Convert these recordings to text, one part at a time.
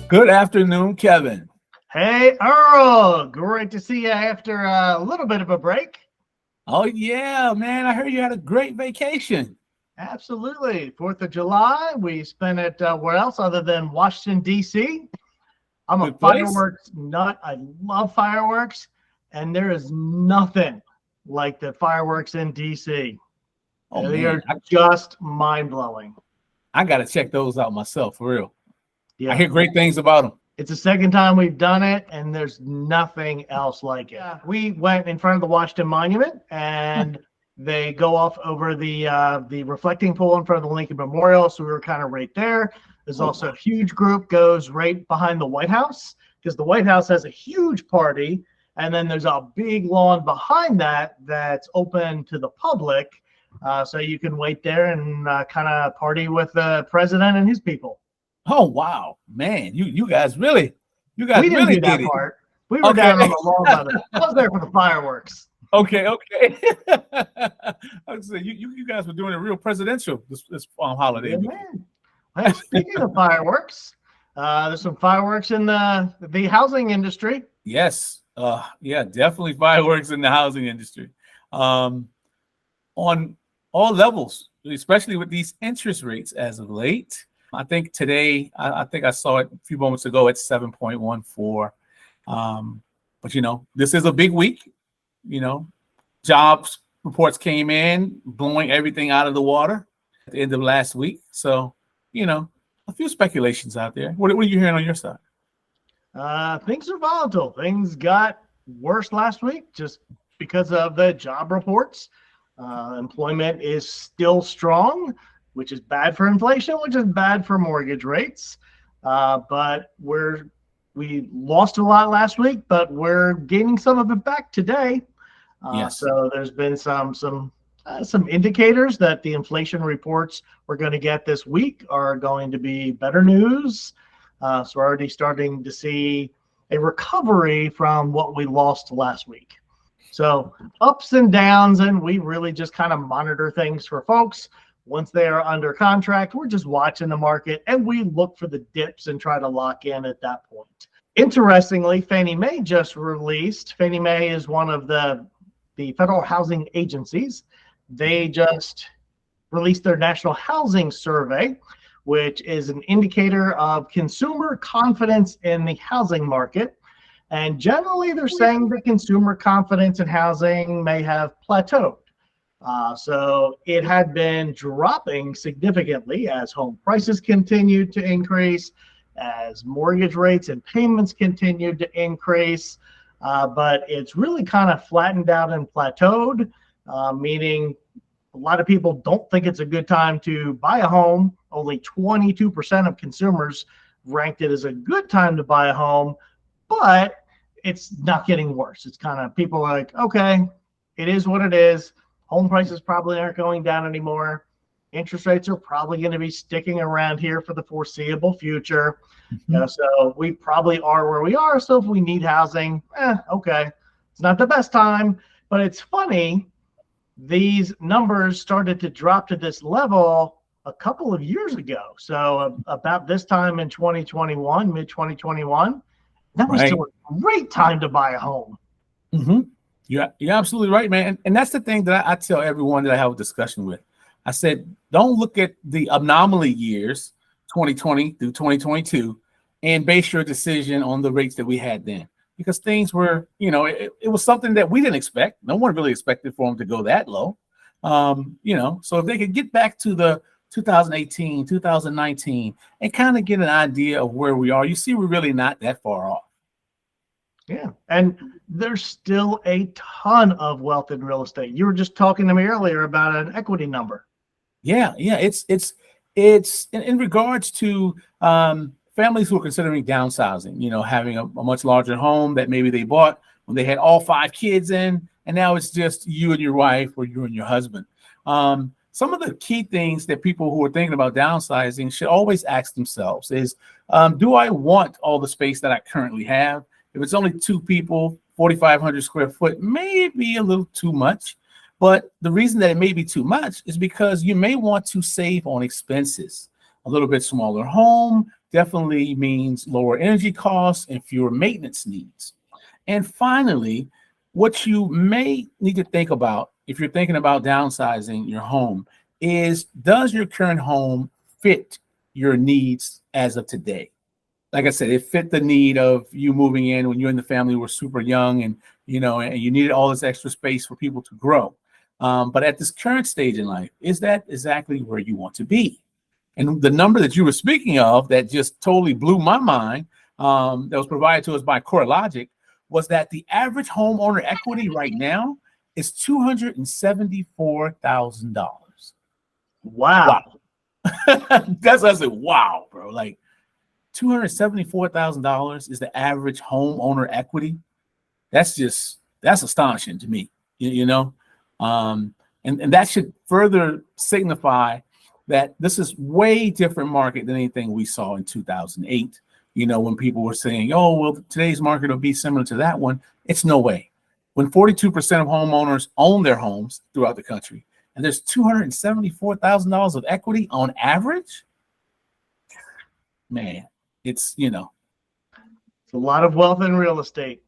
Good afternoon, Kevin. Hey, Earl. Great to see you after a little bit of a break. Oh, yeah, man. I heard you had a great vacation. Absolutely. 4th of July. We spent it where else other than Washington, D.C. I'm a Good place? fireworks nut. I love fireworks. And there is nothing like the fireworks in D.C. Oh, They man. are just mind blowing. I got to check those out myself, for real. I Yeah. hear great things about them. It's the second time we've done it, and there's nothing else like it. Yeah. We went in front of the Washington Monument, and they go off over the reflecting pool in front of the Lincoln Memorial. So we were kind of right there. There's also a huge group goes right behind the White House because the White House has a huge party, and then there's a big lawn behind that that's open to the public, so you can wait there and kind of party with the president and his people. Oh, wow. Man, you guys really We didn't do did that it. part. We were Okay. down on the lawn by the. I was there for the fireworks. Okay. I was saying, you guys were doing it real presidential this holiday. Yeah, man. Hey, speaking of fireworks, there's some fireworks in the housing industry. Yes. Yeah, definitely fireworks in the housing industry. On all levels, especially with these interest rates as of late. I think today, I think I saw it a few moments ago at 7.14. But this is a big week. Jobs reports came in, blowing everything out of the water at the end of last week. So, a few speculations out there. What are you hearing on your side? Things are volatile. Things got worse last week just because of the job reports. Employment is still strong, which is bad for inflation, which is bad for mortgage rates. But we lost a lot last week, but we're gaining some of it back today. Yes. So there's been some indicators that the inflation reports we're going to get this week are going to be better news. So we're already starting to see a recovery from what we lost last week. So ups and downs, and we really just kind of monitor things for folks. Once they are under contract, we're just watching the market, and we look for the dips and try to lock in at that point. Interestingly, Fannie Mae just released. Fannie Mae is one of the federal housing agencies. They just released their National Housing Survey, which is an indicator of consumer confidence in the housing market. And generally, they're saying that consumer confidence in housing may have plateaued. So it had been dropping significantly as home prices continued to increase, as mortgage rates and payments continued to increase. But it's really kind of flattened out and plateaued, meaning a lot of people don't think it's a good time to buy a home. Only 22% of consumers ranked it as a good time to buy a home, but it's not getting worse. It's kind of people are like, okay, it is what it is. Home prices probably aren't going down anymore. Interest rates are probably going to be sticking around here for the foreseeable future. So we probably are where we are. So if we need housing, okay. It's not the best time, but it's funny. These numbers started to drop to this level a couple of years ago. So about this time in 2021, mid 2021, that was still a great time to buy a home. Mm-hmm. You're absolutely right, man. And that's the thing that I tell everyone that I have a discussion with. I said, don't look at the anomaly years, 2020 through 2022, and base your decision on the rates that we had then. Because things were, it was something that we didn't expect. No one really expected for them to go that low. So if they could get back to the 2018, 2019, and kind of get an idea of where we are, you see we're really not that far off. Yeah, and there's still a ton of wealth in real estate. You were just talking to me earlier about an equity number. Yeah, it's in regards to families who are considering downsizing. Having a much larger home that maybe they bought when they had all 5 kids in, and now it's just you and your wife or you and your husband. Some of the key things that people who are thinking about downsizing should always ask themselves is, do I want all the space that I currently have? If it's only 2 people, 4,500 square foot, maybe a little too much. But the reason that it may be too much is because you may want to save on expenses. A little bit smaller home definitely means lower energy costs and fewer maintenance needs. And finally, what you may need to think about if you're thinking about downsizing your home is, does your current home fit your needs as of today? Like I said, it fit the need of you moving in when you and the family were super young, and and you needed all this extra space for people to grow. But at this current stage in life, is that exactly where you want to be? And the number that you were speaking of that just totally blew my mind, that was provided to us by CoreLogic, was that the average homeowner equity right now is $274,000. Wow. Wow. That's I said, wow, bro. Like $274,000 is the average homeowner equity. That's astonishing to me. You know, and that should further signify that this is way different market than anything we saw in 2008. When people were saying, "Oh, well, today's market will be similar to that one." It's no way. When 42% of homeowners own their homes throughout the country, and there's $274,000 of equity on average, man, it's It's a lot of wealth in real estate.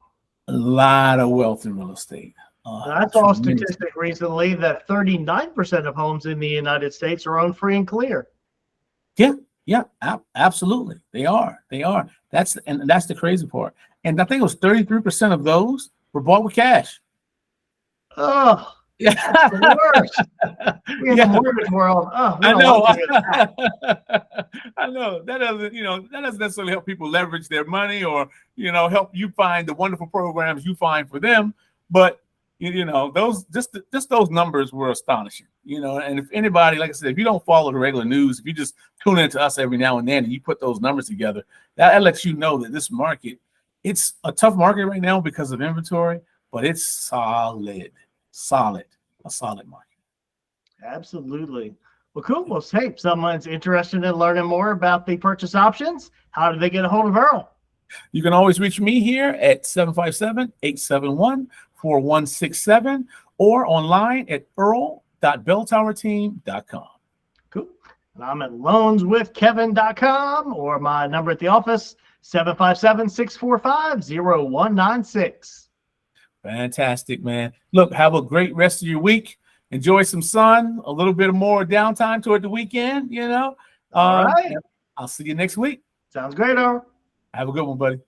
a lot of wealth in real estate. I saw a statistic recently that 39% of homes in the United States are owned free and clear. Yeah, absolutely. They are. That's the crazy part. And I think it was 33% of those were bought with cash. Oh, Yeah, the worst. We're in the mortgage world. Oh, I know. I know that doesn't necessarily help people leverage their money or help you find the wonderful programs you find for them. But those those numbers were astonishing. And if anybody, like I said, if you don't follow the regular news, if you just tune into us every now and then and you put those numbers together, that lets you know that this market, it's a tough market right now because of inventory, but it's a solid market. Absolutely. Well, cool. Well, hey, if someone's interested in learning more about the purchase options, how do they get a hold of Earl? You can always reach me here at 757-871-4167 or online at earl.belltowerteam.com. Cool. And I'm at loanswithkevin.com, or my number at the office, 757-645-0196. Fantastic, man. Look, have a great rest of your week. Enjoy some sun, a little bit more downtime toward the weekend, All right. I'll see you next week. Sounds great, Earl. Have a good one, buddy.